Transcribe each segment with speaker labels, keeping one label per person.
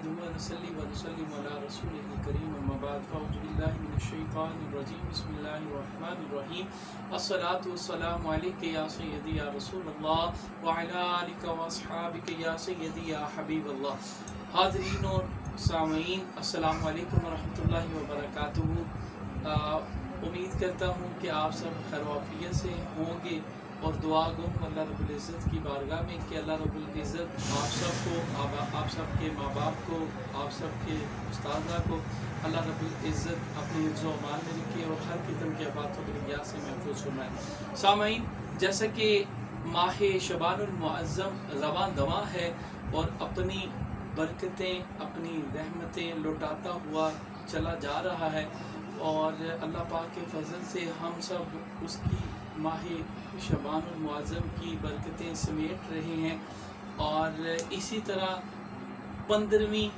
Speaker 1: नहमदुहु व नसल्ली व नुसल्लिमु अला रसूलिहिल करीम अम्मा बाद फ़अऊज़ु बिल्लाहि मिनश शैतानिर रजीम बिस्मिल्लाहिर रहमानिर रहीम अस्सलातु वस्सलामु अलैका या सय्यदी या रसूलल्लाह व अला आलिका व अस्हाबिका या सय्यदी या हबीबल्लाह। हाज़रीन और सामीन अस्सलामु अलैकुम व रहमतुल्लाहि व बरकातुहू। उम्मीद करता हूँ कि आप सब खैर-ओ-आफ़ियत से होंगे और दुआ गो अल्लाह रब्बुल इज़्ज़त की बारगाह में कि अल्लाह रब्बुल इज़्ज़त आप सबको, आप सबके माँ बाप को, आप सबके उस्तादा को अल्लाह रब्बुल इज़्ज़त अपने हिफ्ज़ व अमान में रखे और हर किस्म के आफ़ात व बलिया से महफूज फरमाए। सामीन, जैसा कि माह शबानुल मुअज़्ज़म रवां दवां है और अपनी बरकतें, अपनी रहमतें लौटाता हुआ चला जा रहा है और अल्लाह पाक के फजल से हम सब उसकी माह शबानुल मुअज़्ज़म की बरकतें समेट रहे हैं। और इसी तरह 15वीं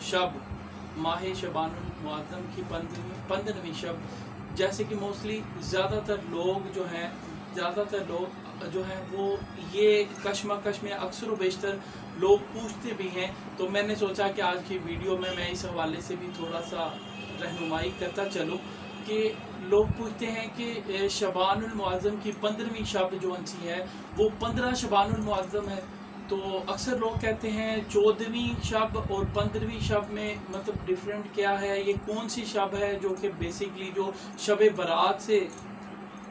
Speaker 1: शब, माह शबानुल मुअज़्ज़म की 15वीं शब, जैसे कि मोस्टली ज़्यादातर लोग जो हैं वो ये कशमकश में अक्सर व बेशतर लोग पूछते भी हैं, तो मैंने सोचा कि आज की वीडियो में मैं इस हवाले से भी थोड़ा सा रहनुमाई करता चलूँ कि लोग पूछते हैं कि शबानुल मुअज़्ज़म की 15वीं शब जो सी है वो 15 शबानुल मुअज़्ज़म है। तो अक्सर लोग कहते हैं 14वीं शब और 15वीं शब में मतलब डिफरेंट क्या है, ये कौन सी शब है जो कि बेसिकली जो शब बरात से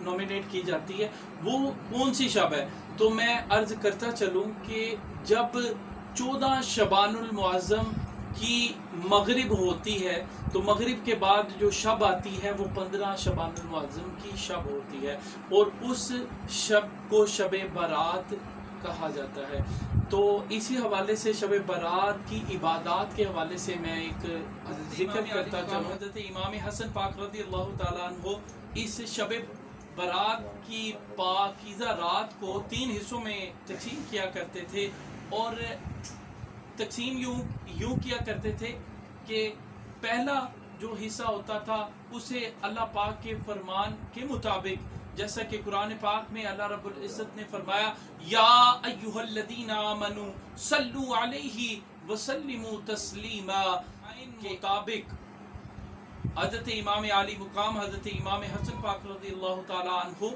Speaker 1: नॉमिनेट की जाती है, वो कौन सी शब है। तो मैं अर्ज़ करता चलूँ कि जब 14 शबानुल मुअज़्ज़म की मगरिब होती है तो मगरिब के बाद जो शब आती है वो 15 शबानुल मुअज़्ज़म की शब होती है और उस शब को शब बारात कहा जाता है। तो इसी हवाले से शब बारात की इबादत के हवाले से मैं एक जिक्र करता चलूँ। हज़रत इमाम हसन पाक रज़ियल्लाहु ताला अन्हु इस शब बारात की पाकीज़ा रात को 3 हिस्सों में तक़सीम किया करते थे और तक़सीम यूँ किया करते थे कि पहला जो हिस्सा होता था उसे अल्लाह पाक के फरमान के मुताबिक, जैसा कि कुरान पाक में अल्लाह रब्बुल इज़्ज़त ने फरमाया या अय्युहल्लज़ीना आमनू सल्लू अलैहि व सल्लिमू तस्लीमा के मुताबिक हज़रत इमाम आली मुकाम हज़रत इमाम हसन पाक रज़ियल्लाहु ताला अन्हु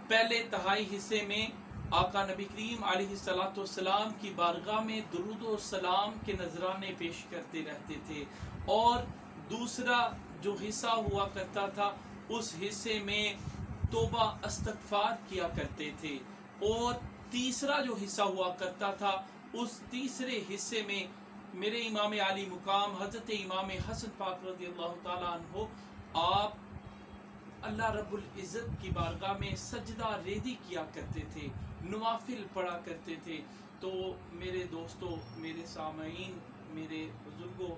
Speaker 1: पहले तिहाई हिस्से में आका नबी करीम अलैहिस्सलातु वस्सलाम की बारगाह में दुरूद व सलाम के नजराने पेश करते रहते थे और दूसरा जो हिस्सा हुआ करता था उस हिस्से में तौबा इस्तग़फ़ार किया करते थे और तीसरा जो हिस्सा हुआ करता था उस तीसरे हिस्से में मेरे इमाम आली मुकाम हज़रत इमाम हसन पाक रज़ियल्लाहु ताला अन्हु आप अल्लाह रब्बुल इज़्ज़त की बारगाह में सजदा रेदी किया करते थे, नवाफिल पढ़ा करते थे। तो मेरे दोस्तों, मेरे सामीन, मेरे बुजुर्गों,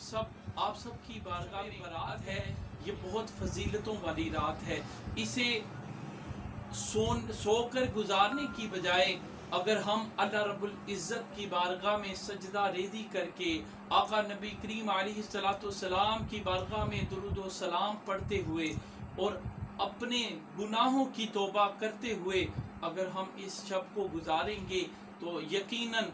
Speaker 1: सब आप सब की बारगाह में बारात है, ये बहुत फजीलतों वाली रात है। इसे सोकर गुजारने की बजाय अगर हम अल्लाह रब्बुल इज़्ज़त की बारगाह में सजदा रेदी करके आका नबी करीम अलैहिस्सलातु वस्सलाम की बारगाह में दुरूद व सलाम पढ़ते हुए और अपने गुनाहों की तौबा करते हुए अगर हम इस शब को गुजारेंगे तो यकीनन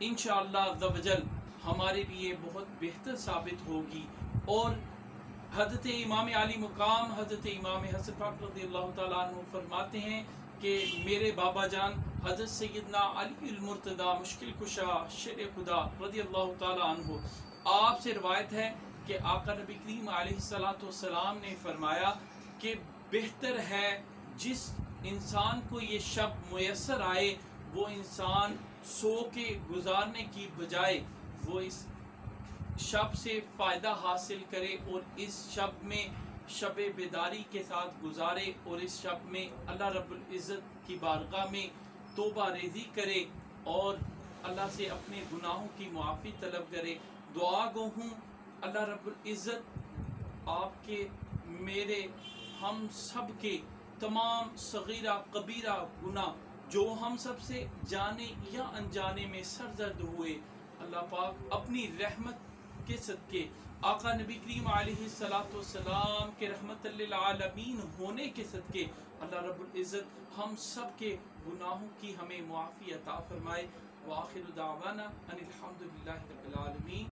Speaker 1: इंशाअल्लाह अज़्ज़ा वजल हमारे लिए बहुत बेहतर साबित होगी। और हज़रत इमाम आली मुकाम हज़रत इमाम हसन पाक रज़ियल्लाहु ताला अन्हु फरमाते हैं कि मेरे बाबा जान हज़रत सैयदना अली अल मुर्तज़ा मुश्किल कुशा शेर खुदा रज़ियल्लाहु ताला अन्हु, आपसे रिवायत है कि आका नबी करीम अलैहिस्सलातु वस्सलाम ने फरमाया कि बेहतर है जिस इंसान को ये शब मुयस्सर आए वो इंसान सो के गुजारने की बजाय वो इस शब से फ़ायदा हासिल करे और इस शब में शब बेदारी के साथ गुजारे और इस शब में अल्लाह रब्बुल इज़्ज़त की बारगाह में तौबा रेज़ी करे और अल्लाह से अपने गुनाहों की मुआफ़ी तलब करे। दुआ गो हूँ अल्लाह रब्बुल इज़्ज़त आपके, मेरे, हम सब के तमाम सगीरा कबीरा गुनाह जो हम सब से जाने या अनजाने में सरजद हुए, अल्लाह पाक अपनी रहमत के सदके आका नबी करीम अलैहिस्सलातु वस्सलाम के रहमत लिल आलमीन होने के सदके अल्लाह रब्बुल इज़्ज़त हम सब के गुनाहों की हमें मुआफ़ी अता फरमाए وآخر دعوانا ان الحمدللہ رب العالمین.